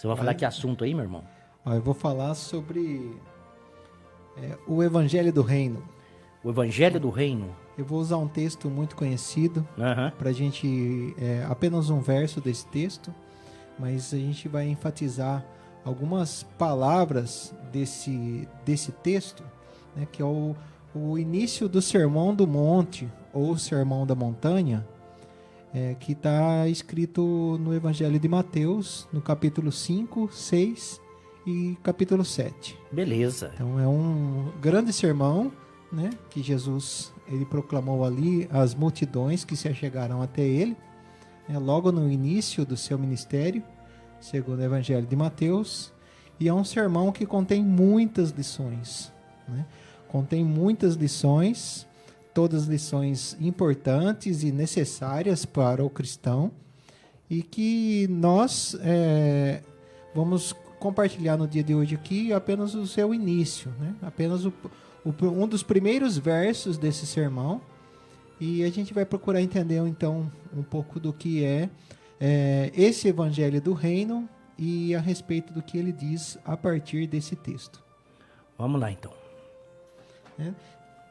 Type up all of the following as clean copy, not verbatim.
Você vai falar que assunto aí, meu irmão? Eu vou falar sobre o Evangelho do Reino. O Evangelho do Reino. Eu vou usar um texto muito conhecido para a gente, apenas um verso desse texto, mas a gente vai enfatizar algumas palavras desse texto, né, que é o início do Sermão do Monte, ou Sermão da Montanha, que está escrito no Evangelho de Mateus, no capítulo 5, 6 e capítulo 7. Beleza. Então é um grande sermão, né, que Jesus ele proclamou ali às multidões que se achegaram até ele, logo no início do seu ministério, segundo o Evangelho de Mateus, e é um sermão que contém muitas lições, né? Contém muitas lições, todas lições importantes e necessárias para o cristão, e que nós vamos compartilhar no dia de hoje aqui apenas o seu início, né? Apenas um dos primeiros versos desse sermão, e a gente vai procurar entender então um pouco do que é esse Evangelho do Reino e a respeito do que ele diz a partir desse texto. Vamos lá então.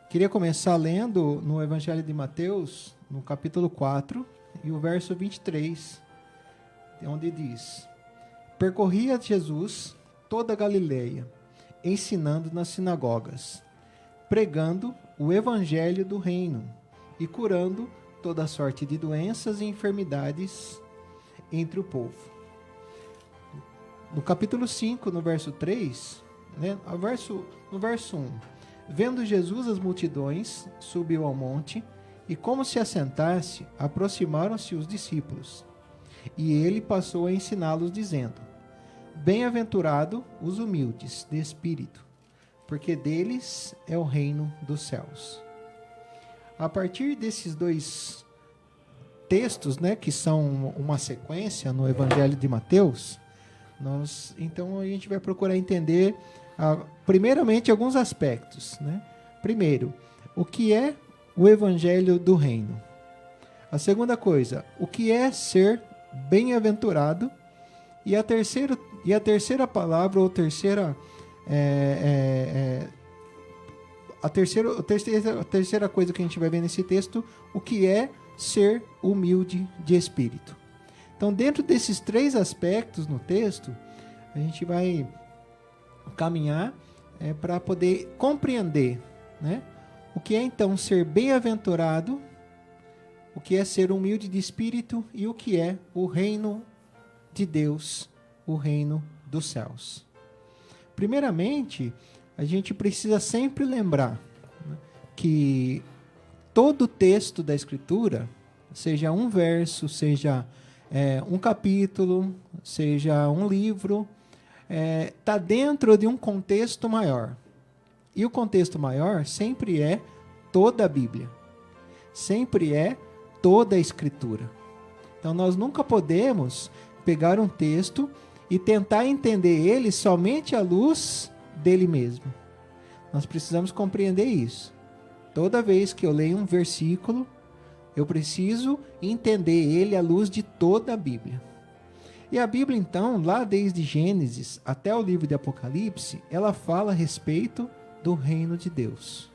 Queria começar lendo no Evangelho de Mateus, no capítulo 4, e o verso 23, onde diz: Percorria Jesus toda a Galileia, ensinando nas sinagogas, pregando o Evangelho do Reino e curando toda sorte de doenças e enfermidades entre o povo. No capítulo 5, no verso 3, no verso 1, vendo Jesus as multidões, subiu ao monte, e como se assentasse, aproximaram-se os discípulos. E ele passou a ensiná-los, dizendo: Bem-aventurado os humildes de espírito, porque deles é o reino dos céus. A partir desses dois textos, né, que são uma sequência no Evangelho de Mateus, então a gente vai procurar entender primeiramente alguns aspectos, né? Primeiro, o que é o Evangelho do Reino? A segunda coisa, o que é ser bem-aventurado? E a terceira palavra, ou a terceira coisa que a gente vai ver nesse texto, o que é ser humilde de espírito. Então, dentro desses três aspectos no texto, a gente vai caminhar para poder compreender, né, o que é então ser bem-aventurado, o que é ser humilde de espírito e o que é o reino de Deus, o reino dos céus. Primeiramente, a gente precisa sempre lembrar, né, que todo texto da Escritura, seja um verso, seja um capítulo, seja um livro, está dentro de um contexto maior. E o contexto maior sempre é toda a Bíblia. Sempre é toda a Escritura. Então nós nunca podemos pegar um texto e tentar entender ele somente à luz dele mesmo. Nós precisamos compreender isso. Toda vez que eu leio um versículo, eu preciso entender ele à luz de toda a Bíblia. E a Bíblia, então, lá desde Gênesis até o livro de Apocalipse, ela fala a respeito do reino de Deus.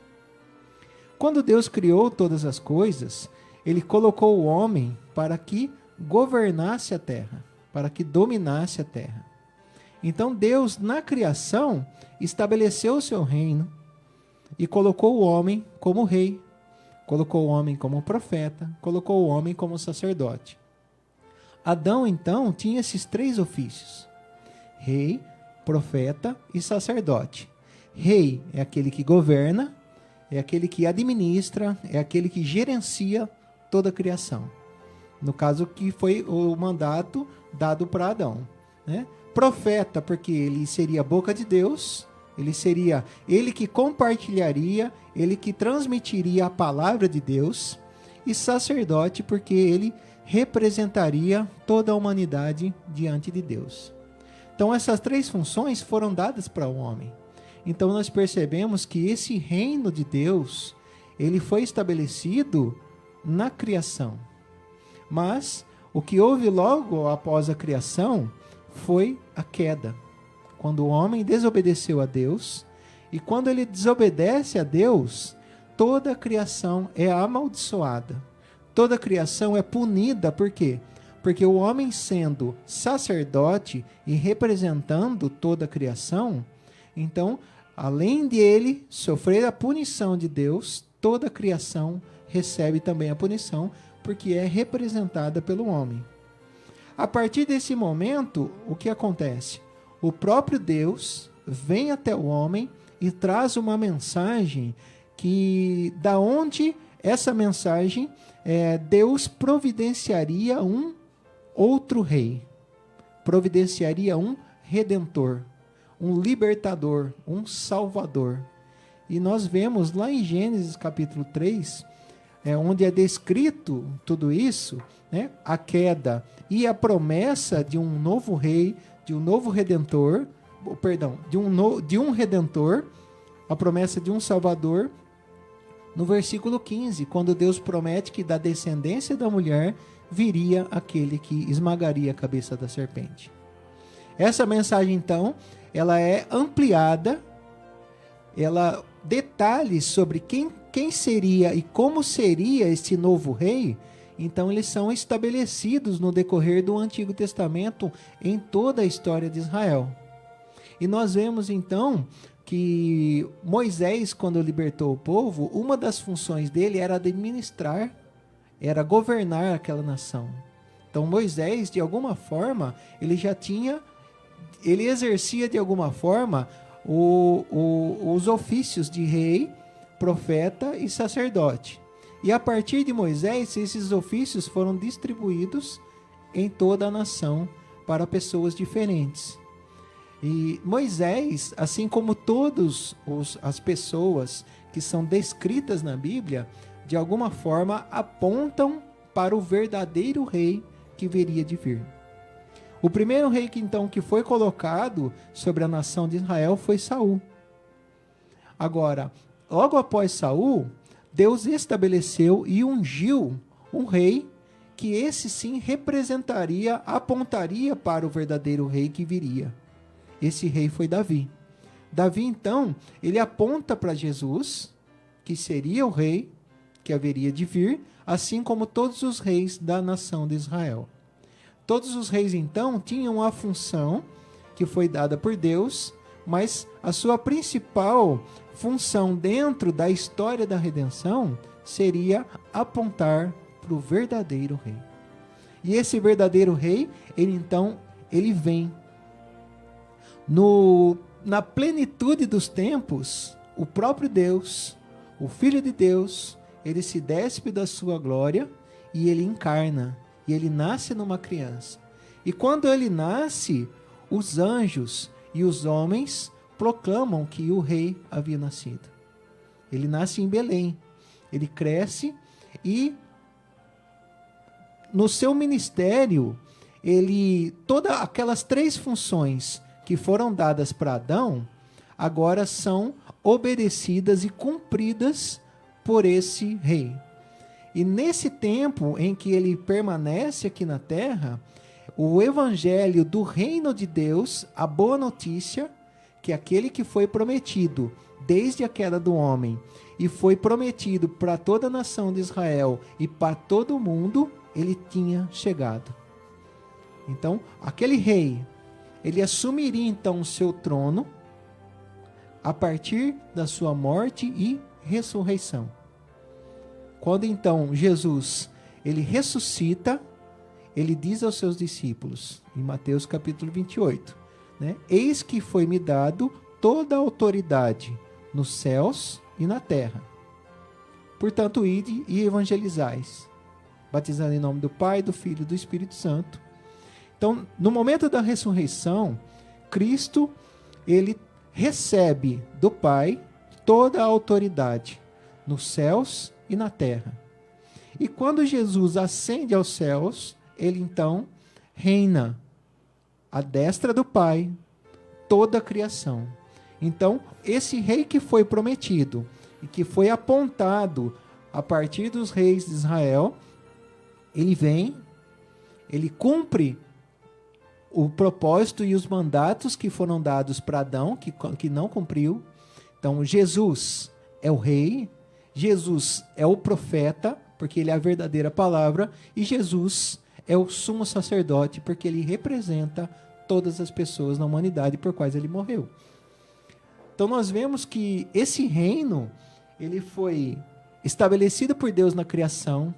Quando Deus criou todas as coisas, ele colocou o homem para que governasse a terra, para que dominasse a terra. Então Deus, na criação, estabeleceu o seu reino e colocou o homem como rei, colocou o homem como profeta, colocou o homem como sacerdote. Adão, então, tinha esses três ofícios: rei, profeta e sacerdote. Rei é aquele que governa, é aquele que administra, é aquele que gerencia toda a criação. No caso, que foi o mandato dado para Adão, né? Profeta, porque ele seria a boca de Deus, ele seria ele que compartilharia, ele que transmitiria a palavra de Deus. E sacerdote, porque ele representaria toda a humanidade diante de Deus. Então essas três funções foram dadas para o homem. Então nós percebemos que esse reino de Deus, ele foi estabelecido na criação. Mas o que houve logo após a criação foi a queda. Quando o homem desobedeceu a Deus, e quando ele desobedece a Deus, toda a criação é amaldiçoada. Toda a criação é punida, por quê? Porque o homem sendo sacerdote e representando toda a criação, então, além de ele sofrer a punição de Deus, toda a criação recebe também a punição, porque é representada pelo homem. A partir desse momento, o que acontece? O próprio Deus vem até o homem e traz uma mensagem que, da onde essa mensagem, Deus providenciaria um outro rei, providenciaria um redentor, um libertador, um salvador. E nós vemos lá em Gênesis capítulo 3, onde é descrito tudo isso, né? A queda e a promessa de um novo rei, de um novo redentor, de um redentor, a promessa de um salvador, no versículo 15, quando Deus promete que da descendência da mulher viria aquele que esmagaria a cabeça da serpente. Essa mensagem, então, ela é ampliada, ela detalhes sobre quem seria e como seria esse novo rei, então eles são estabelecidos no decorrer do Antigo Testamento em toda a história de Israel. E nós vemos então que Moisés, quando libertou o povo, uma das funções dele era administrar, era governar aquela nação. Então Moisés, de alguma forma, ele exercia de alguma forma os ofícios de rei, profeta e sacerdote. E a partir de Moisés, esses ofícios foram distribuídos em toda a nação para pessoas diferentes. E Moisés, assim como todas as pessoas que são descritas na Bíblia, de alguma forma apontam para o verdadeiro rei que viria de vir. O primeiro rei que foi colocado sobre a nação de Israel foi Saul. Agora, logo após Saul, Deus estabeleceu e ungiu um rei que esse sim representaria, apontaria para o verdadeiro rei que viria. Esse rei foi Davi. Davi, então, ele aponta para Jesus, que seria o rei que haveria de vir, assim como todos os reis da nação de Israel. Todos os reis, então, tinham a função que foi dada por Deus, mas a sua principal função dentro da história da redenção seria apontar para o verdadeiro rei. E esse verdadeiro rei, ele vem. Na plenitude dos tempos, o próprio Deus, o Filho de Deus, ele se despe da sua glória e ele encarna, e ele nasce numa criança. E quando ele nasce, os anjos e os homens proclamam que o rei havia nascido. Ele nasce em Belém, ele cresce e no seu ministério, todas aquelas 3 funções que foram dadas para Adão, agora são obedecidas e cumpridas por esse rei. E nesse tempo em que ele permanece aqui na terra, o evangelho do reino de Deus, a boa notícia, que aquele que foi prometido desde a queda do homem e foi prometido para toda a nação de Israel e para todo o mundo, ele tinha chegado. Então, aquele rei, ele assumiria então o seu trono a partir da sua morte e ressurreição. Quando então Jesus, ele ressuscita, ele diz aos seus discípulos, em Mateus capítulo 28, né? Eis que foi-me dado toda a autoridade nos céus e na terra. Portanto, ide e evangelizais, batizando em nome do Pai, do Filho e do Espírito Santo. Então, no momento da ressurreição, Cristo, ele recebe do Pai toda a autoridade nos céus e na terra. E quando Jesus ascende aos céus, ele então reina à destra do Pai toda a criação. Então, esse rei que foi prometido e que foi apontado a partir dos reis de Israel, ele vem, ele cumpre o propósito e os mandatos que foram dados para Adão, que não cumpriu. Então, Jesus é o rei, Jesus é o profeta, porque ele é a verdadeira palavra, e Jesus é o sumo sacerdote, porque ele representa todas as pessoas na humanidade por quais ele morreu. Então, nós vemos que esse reino, ele foi estabelecido por Deus na criação.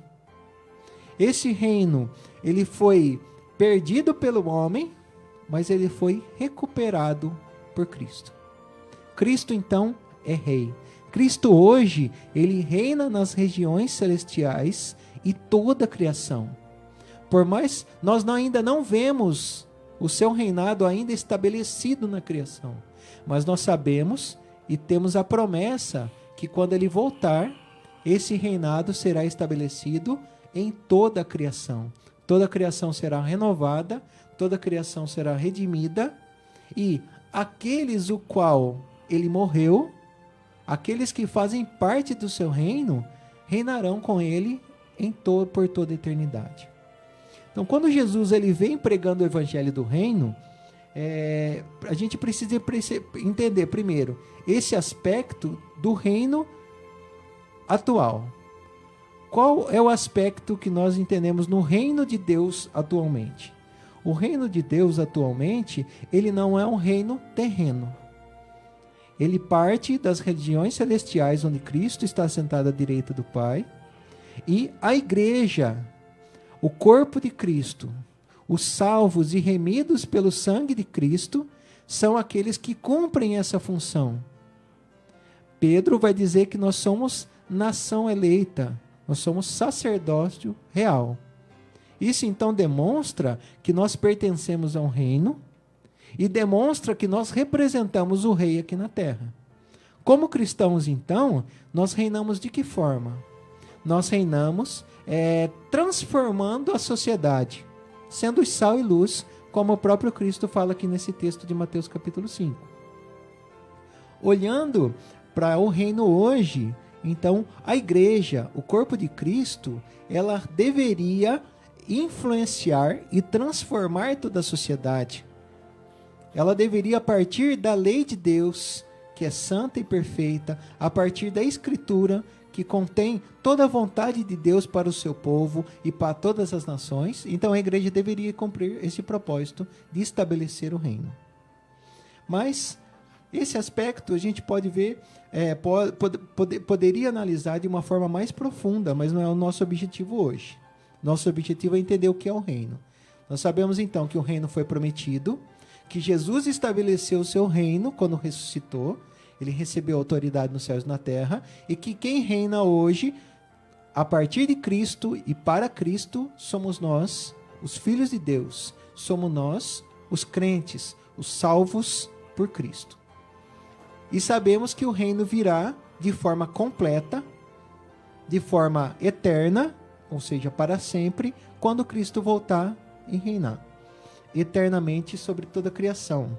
Esse reino, ele foi perdido pelo homem, mas ele foi recuperado por Cristo. Cristo, então, é rei. Cristo hoje, ele reina nas regiões celestiais e toda a criação. Por mais nós ainda não vemos o seu reinado ainda estabelecido na criação, mas nós sabemos e temos a promessa que quando ele voltar, esse reinado será estabelecido em toda a criação. Toda a criação será renovada, toda a criação será redimida, e aqueles o qual ele morreu, aqueles que fazem parte do seu reino, reinarão com ele por toda a eternidade. Então, quando Jesus ele vem pregando o evangelho do reino, a gente precisa entender primeiro esse aspecto do reino atual. Qual é o aspecto que nós entendemos no reino de Deus atualmente? O reino de Deus atualmente, ele não é um reino terreno. Ele parte das regiões celestiais, onde Cristo está sentado à direita do Pai, e a igreja, o corpo de Cristo, os salvos e remidos pelo sangue de Cristo, são aqueles que cumprem essa função. Pedro vai dizer que nós somos nação eleita, nós somos sacerdócio real. Isso então demonstra que nós pertencemos a um reino e demonstra que nós representamos o rei aqui na terra. Como cristãos, então, nós reinamos de que forma? Nós reinamos transformando a sociedade, sendo sal e luz, como o próprio Cristo fala aqui nesse texto de Mateus capítulo 5. Olhando para o reino hoje, então, a igreja, o corpo de Cristo, ela deveria influenciar e transformar toda a sociedade. Ela deveria, a partir da lei de Deus, que é santa e perfeita, a partir da Escritura, que contém toda a vontade de Deus para o seu povo e para todas as nações, então a igreja deveria cumprir esse propósito de estabelecer o reino. Mas esse aspecto a gente pode ver, poderia analisar de uma forma mais profunda, mas não é o nosso objetivo hoje. Nosso objetivo é entender o que é o reino. Nós sabemos então que o reino foi prometido, que Jesus estabeleceu o seu reino quando ressuscitou, ele recebeu autoridade nos céus e na terra, e que quem reina hoje, a partir de Cristo e para Cristo, somos nós, os filhos de Deus, somos nós, os crentes, os salvos por Cristo. E sabemos que o reino virá de forma completa, de forma eterna, ou seja, para sempre, quando Cristo voltar e reinar eternamente sobre toda a criação.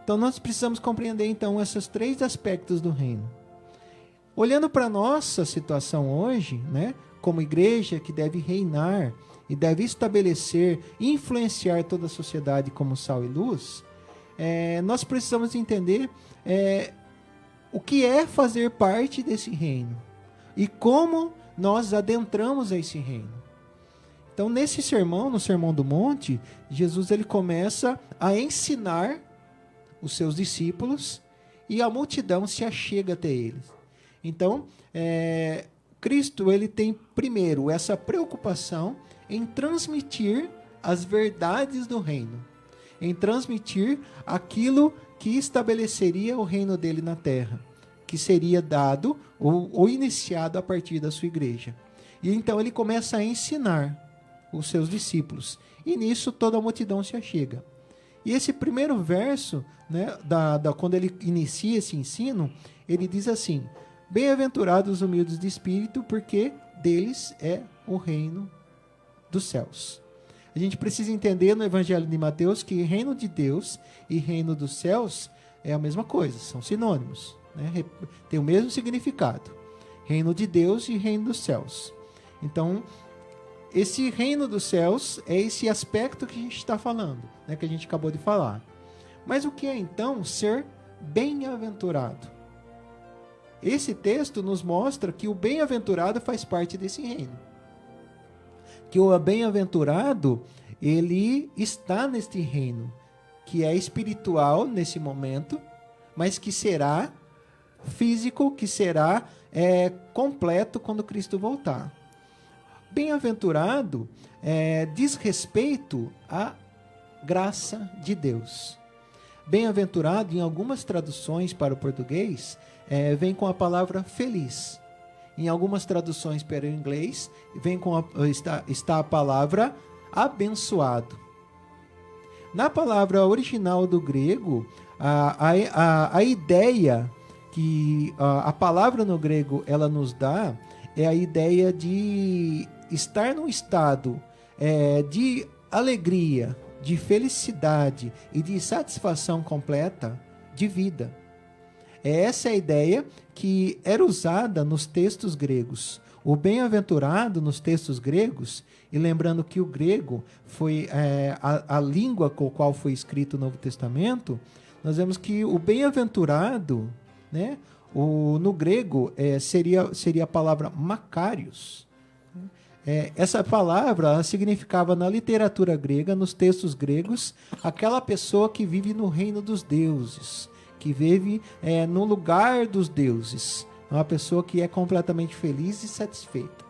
Então nós precisamos compreender então esses três aspectos do reino. Olhando para a nossa situação hoje, né, como igreja que deve reinar e deve estabelecer, influenciar toda a sociedade como sal e luz, nós precisamos entender o que é fazer parte desse reino e como nós adentramos a esse reino. Então, nesse sermão, no Sermão do Monte, Jesus ele começa a ensinar os seus discípulos e a multidão se achega até eles. Então, Cristo ele tem primeiro essa preocupação em transmitir as verdades do reino, em transmitir aquilo que estabeleceria o reino dele na terra, que seria dado ou iniciado a partir da sua igreja. E então ele começa a ensinar os seus discípulos, e nisso toda a multidão se achega. E esse primeiro verso, né, quando ele inicia esse ensino, ele diz assim: bem-aventurados os humildes de espírito, porque deles é o reino dos céus. A gente precisa entender no Evangelho de Mateus que reino de Deus e reino dos céus é a mesma coisa, são sinônimos, né? Tem o mesmo significado. Reino de Deus e reino dos céus. Então, esse reino dos céus é esse aspecto que a gente está falando, né, que a gente acabou de falar. Mas o que é então ser bem-aventurado? Esse texto nos mostra que o bem-aventurado faz parte desse reino. Que o bem-aventurado, ele está neste reino, que é espiritual nesse momento, mas que será físico, que será completo quando Cristo voltar. Bem-aventurado diz respeito à graça de Deus. Bem-aventurado, em algumas traduções para o português, vem com a palavra feliz. Em algumas traduções para o inglês, está a palavra abençoado. Na palavra original do grego, a ideia que a palavra no grego ela nos dá é a ideia de estar num estado de alegria, de felicidade e de satisfação completa de vida. Essa é a ideia que era usada nos textos gregos. O bem-aventurado nos textos gregos, e lembrando que o grego foi a língua com a qual foi escrito o Novo Testamento, nós vemos que o bem-aventurado, né, no grego seria a palavra makarios. Essa palavra significava na literatura grega, nos textos gregos, aquela pessoa que vive no reino dos deuses, que vive no lugar dos deuses, uma pessoa que é completamente feliz e satisfeita.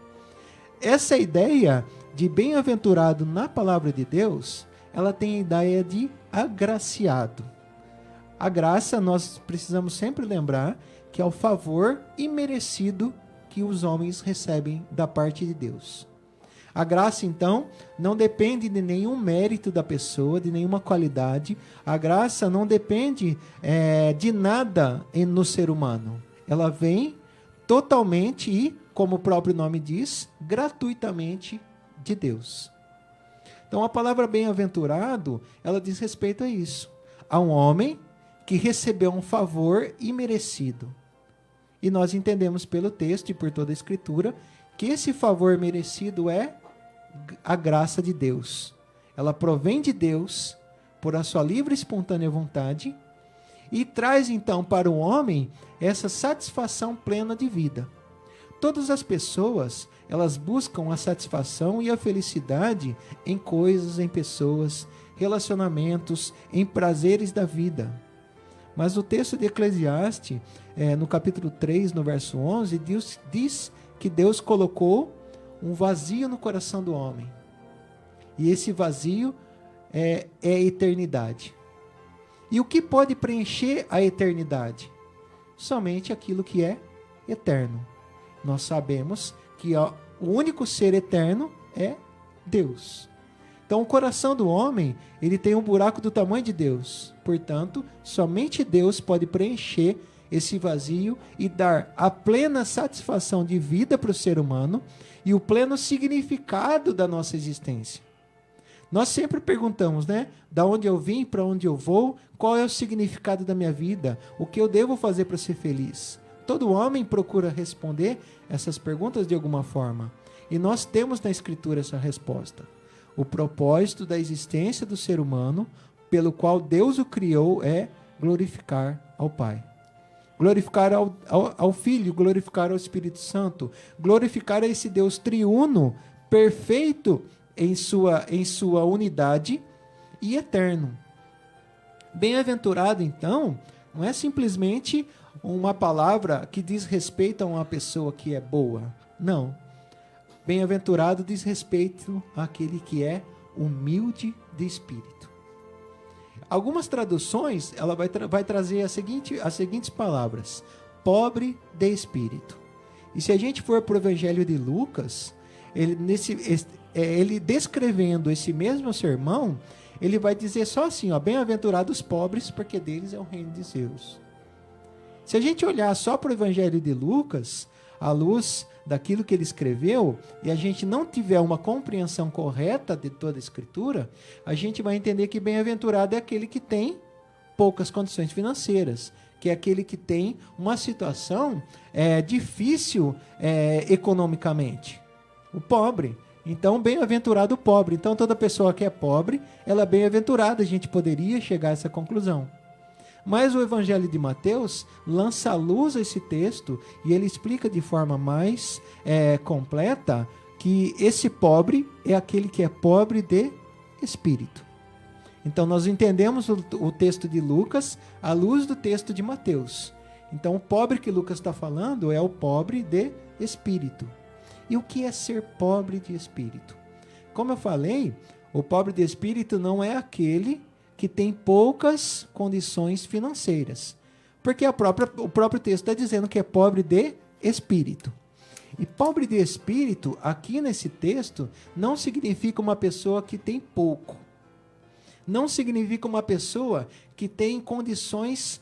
Essa ideia de bem-aventurado na palavra de Deus, ela tem a ideia de agraciado. A graça, nós precisamos sempre lembrar que é o favor imerecido que os homens recebem da parte de Deus. A graça, então, não depende de nenhum mérito da pessoa, de nenhuma qualidade. A graça não depende de nada no ser humano. Ela vem totalmente e, como o próprio nome diz, gratuitamente de Deus. Então, a palavra bem-aventurado, ela diz respeito a isso. A um homem que recebeu um favor imerecido. E nós entendemos pelo texto e por toda a Escritura que esse favor merecido é a graça de Deus. Ela provém de Deus por a sua livre e espontânea vontade e traz então para o homem essa satisfação plena de vida. Todas as pessoas, elas buscam a satisfação e a felicidade em coisas, em pessoas, relacionamentos, em prazeres da vida. Mas o texto de Eclesiastes, no capítulo 3, no verso 11, diz que Deus colocou um vazio no coração do homem. E esse vazio é a eternidade. E o que pode preencher a eternidade? Somente aquilo que é eterno. Nós sabemos que o único ser eterno é Deus. Então, o coração do homem, ele tem um buraco do tamanho de Deus. Portanto, somente Deus pode preencher esse vazio e dar a plena satisfação de vida para o ser humano e o pleno significado da nossa existência. Nós sempre perguntamos, né? Da onde eu vim, para onde eu vou, qual é o significado da minha vida, o que eu devo fazer para ser feliz. Todo homem procura responder essas perguntas de alguma forma. E nós temos na Escritura essa resposta. O propósito da existência do ser humano, pelo qual Deus o criou, é glorificar ao Pai. Glorificar ao Filho, glorificar ao Espírito Santo, glorificar a esse Deus triuno, perfeito em sua unidade e eterno. Bem-aventurado, então, não é simplesmente uma palavra que diz respeito a uma pessoa que é boa. Não. Bem-aventurado diz respeito àquele que é humilde de espírito. Algumas traduções, ela vai trazer as seguintes palavras: pobre de espírito. E se a gente for para o Evangelho de Lucas, ele descrevendo esse mesmo sermão, ele vai dizer só assim, bem-aventurados os pobres, porque deles é o reino de Deus. Se a gente olhar só para o Evangelho de Lucas, à luz daquilo que ele escreveu, e a gente não tiver uma compreensão correta de toda a Escritura, a gente vai entender que bem-aventurado é aquele que tem poucas condições financeiras, que é aquele que tem uma situação difícil economicamente. O pobre Então, bem-aventurado o pobre. Então, toda pessoa que é pobre, ela é bem-aventurada. A gente poderia chegar a essa conclusão. Mas o Evangelho de Mateus lança à luz esse texto e ele explica de forma mais completa que esse pobre é aquele que é pobre de espírito. Então, nós entendemos o texto de Lucas à luz do texto de Mateus. Então, o pobre que Lucas está falando é o pobre de espírito. E o que é ser pobre de espírito? Como eu falei, o pobre de espírito não é aquele que tem poucas condições financeiras. Porque o próprio texto está dizendo que é pobre de espírito. E pobre de espírito, aqui nesse texto, não significa uma pessoa que tem pouco. Não significa uma pessoa que tem condições,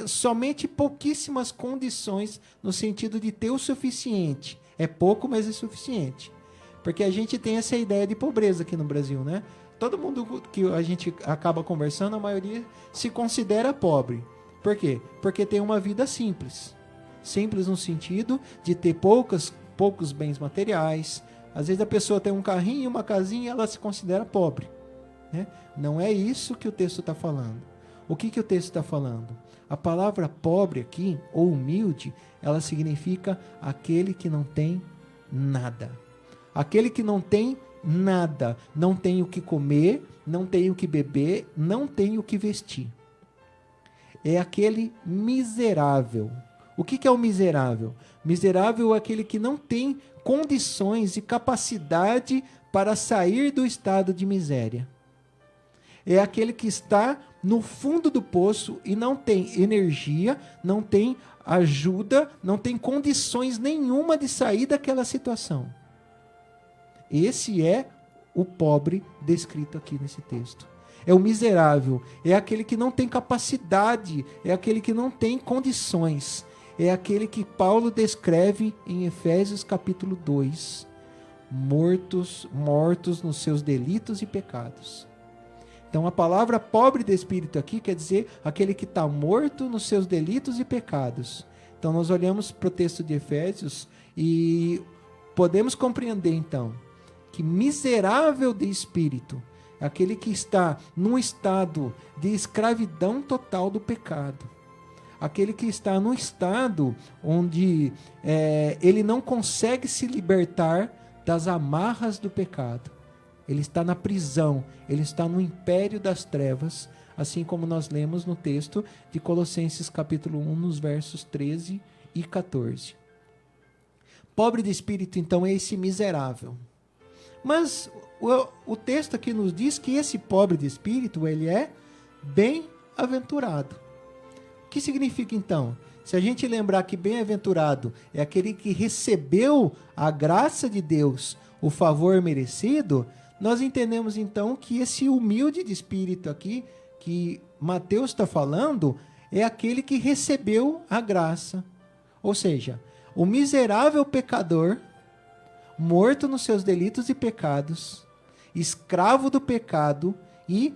somente pouquíssimas condições, no sentido de ter o suficiente. É pouco, mas é suficiente. Porque a gente tem essa ideia de pobreza aqui no Brasil, né? Todo mundo que a gente acaba conversando, a maioria se considera pobre. Por quê? Porque tem uma vida simples. Simples no sentido de ter poucos bens materiais. Às vezes a pessoa tem um carrinho, uma casinha, ela se considera pobre, né? Não é isso que o texto está falando. O que o texto está falando? A palavra pobre aqui, ou humilde, ela significa aquele que não tem nada. Aquele que não tem nada. Não tem o que comer, não tem o que beber, não tem o que vestir. É aquele miserável. O que é o miserável? Miserável é aquele que não tem condições e capacidade para sair do estado de miséria. É aquele que está no fundo do poço e não tem energia, não tem ajuda, não tem condições nenhuma de sair daquela situação. Esse é o pobre descrito aqui nesse texto. É o miserável, é aquele que não tem capacidade, é aquele que não tem condições. É aquele que Paulo descreve em Efésios capítulo 2. Mortos nos seus delitos e pecados. Então a palavra pobre de espírito aqui quer dizer aquele que está morto nos seus delitos e pecados. Então nós olhamos para o texto de Efésios e podemos compreender então que miserável de espírito é aquele que está num estado de escravidão total do pecado. Aquele que está num estado onde ele não consegue se libertar das amarras do pecado. Ele está na prisão, ele está no império das trevas, assim como nós lemos no texto de Colossenses capítulo 1, nos versos 13 e 14. Pobre de espírito, então, é esse miserável. Mas o texto aqui nos diz que esse pobre de espírito, ele é bem-aventurado. O que significa, então? Se a gente lembrar que bem-aventurado é aquele que recebeu a graça de Deus, o favor merecido, nós entendemos, então, que esse humilde de espírito aqui, que Mateus está falando, é aquele que recebeu a graça. Ou seja, o miserável pecador, morto nos seus delitos e pecados, escravo do pecado e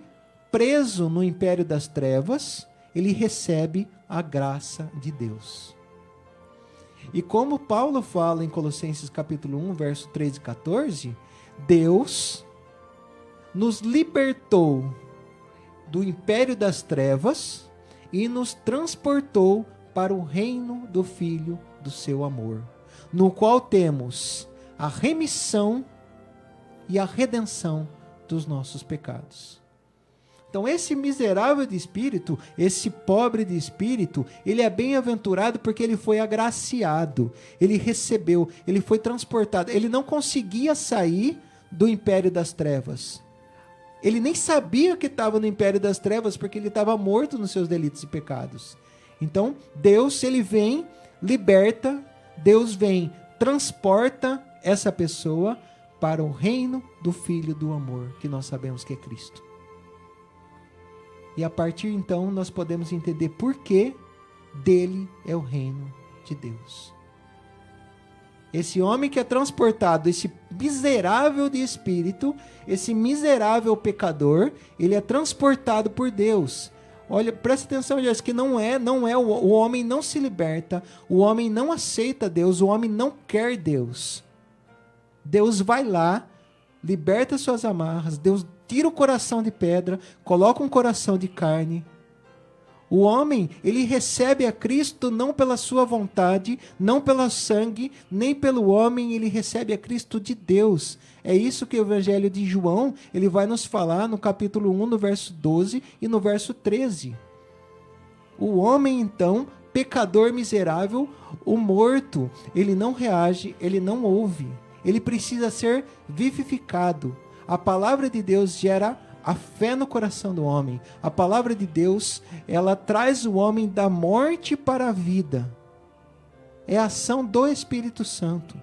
preso no império das trevas, ele recebe a graça de Deus. E como Paulo fala em Colossenses capítulo 1, verso 13 e 14, Deus nos libertou do império das trevas e nos transportou para o reino do Filho do seu amor, no qual temos a remissão e a redenção dos nossos pecados. Então esse miserável de espírito, esse pobre de espírito, ele é bem-aventurado porque ele foi agraciado, ele recebeu, ele foi transportado, ele não conseguia sair do império das trevas. Ele nem sabia que estava no império das trevas porque ele estava morto nos seus delitos e pecados. Então Deus, ele vem, liberta, Deus vem, transporta essa pessoa para o reino do Filho do amor, que nós sabemos que é Cristo. E a partir então nós podemos entender por que dele é o reino de Deus. Esse homem que é transportado, esse miserável de espírito, esse miserável pecador, ele é transportado por Deus. Olha, presta atenção, gente, que não é o homem não se liberta, o homem não aceita Deus, o homem não quer Deus. Deus vai lá, liberta suas amarras, Deus tira o coração de pedra, coloca um coração de carne. O homem, ele recebe a Cristo não pela sua vontade, não pelo sangue, nem pelo homem, ele recebe a Cristo de Deus. É isso que o Evangelho de João, ele vai nos falar no capítulo 1, no verso 12 e no verso 13. O homem, então, pecador miserável, o morto, ele não reage, ele não ouve. Ele precisa ser vivificado. A palavra de Deus gera a fé no coração do homem. A palavra de Deus, ela traz o homem da morte para a vida. É a ação do Espírito Santo.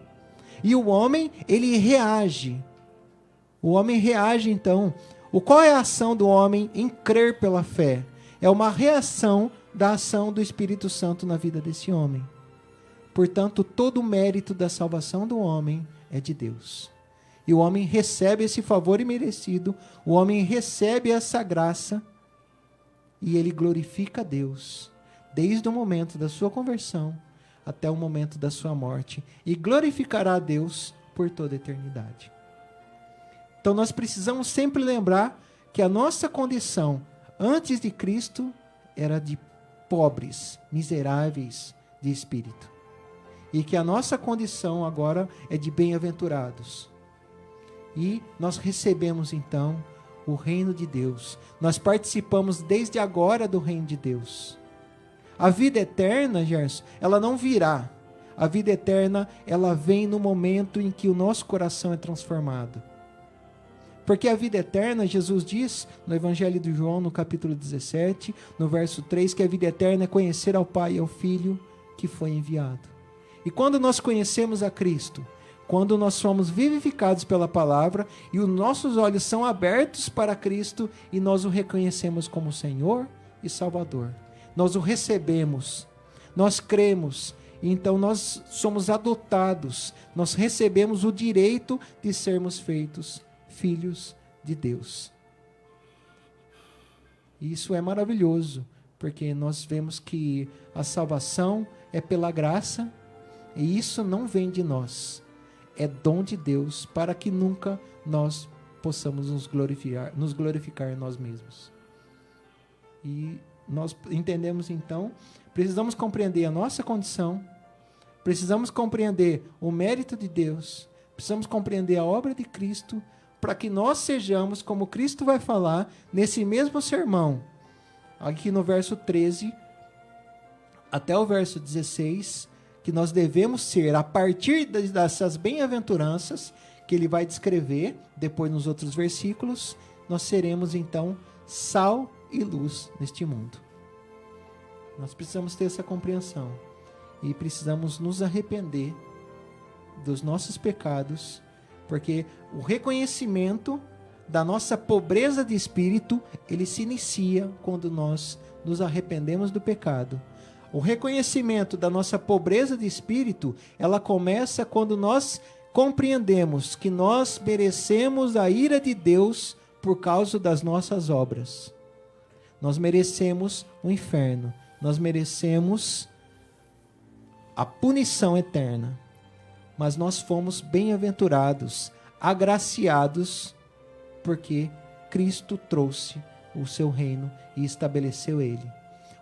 E o homem, ele reage. O homem reage, então. Qual é a ação do homem em crer pela fé? É uma reação da ação do Espírito Santo na vida desse homem. Portanto, todo o mérito da salvação do homem é de Deus. E o homem recebe esse favor imerecido, o homem recebe essa graça e ele glorifica a Deus, desde o momento da sua conversão até o momento da sua morte, e glorificará a Deus por toda a eternidade. Então nós precisamos sempre lembrar que a nossa condição antes de Cristo era de pobres, miseráveis de espírito. E que a nossa condição agora é de bem-aventurados. E nós recebemos, então, o reino de Deus. Nós participamos desde agora do reino de Deus. A vida eterna, Gerson, ela não virá. A vida eterna, ela vem no momento em que o nosso coração é transformado. Porque a vida eterna, Jesus diz no Evangelho de João, no capítulo 17, no verso 3, que a vida eterna é conhecer ao Pai e ao Filho que foi enviado. E quando nós conhecemos a Cristo, quando nós somos vivificados pela palavra e os nossos olhos são abertos para Cristo e nós o reconhecemos como Senhor e Salvador. Nós o recebemos, nós cremos, e então nós somos adotados, nós recebemos o direito de sermos feitos filhos de Deus. E isso é maravilhoso, porque nós vemos que a salvação é pela graça, e isso não vem de nós. É dom de Deus para que nunca nós possamos nos glorificar nós mesmos. E nós entendemos então, precisamos compreender a nossa condição, precisamos compreender o mérito de Deus, precisamos compreender a obra de Cristo, para que nós sejamos, como Cristo vai falar nesse mesmo sermão, aqui no verso 13 até o verso 16, que nós devemos ser, a partir dessas bem-aventuranças que ele vai descrever, depois nos outros versículos, nós seremos então sal e luz neste mundo. Nós precisamos ter essa compreensão e precisamos nos arrepender dos nossos pecados, porque o reconhecimento da nossa pobreza de espírito, ele se inicia quando nós nos arrependemos do pecado. O reconhecimento da nossa pobreza de espírito, ela começa quando nós compreendemos que nós merecemos a ira de Deus por causa das nossas obras. Nós merecemos o inferno, nós merecemos a punição eterna. Mas nós fomos bem-aventurados, agraciados, porque Cristo trouxe o seu reino e estabeleceu ele.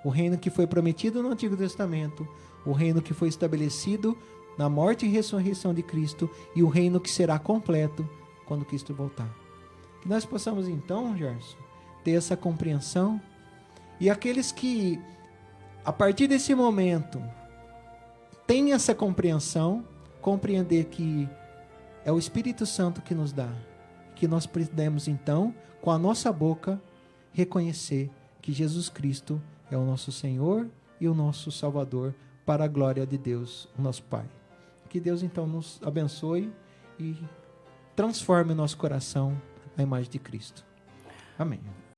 O reino que foi prometido no Antigo Testamento, o reino que foi estabelecido na morte e ressurreição de Cristo e o reino que será completo quando Cristo voltar. Que nós possamos então, Gerson, ter essa compreensão, e aqueles que, a partir desse momento, têm essa compreensão, compreender que é o Espírito Santo que nos dá, que nós podemos então, com a nossa boca, reconhecer que Jesus Cristo é o nosso Senhor e o nosso Salvador, para a glória de Deus, o nosso Pai. Que Deus então nos abençoe e transforme o nosso coração à imagem de Cristo. Amém.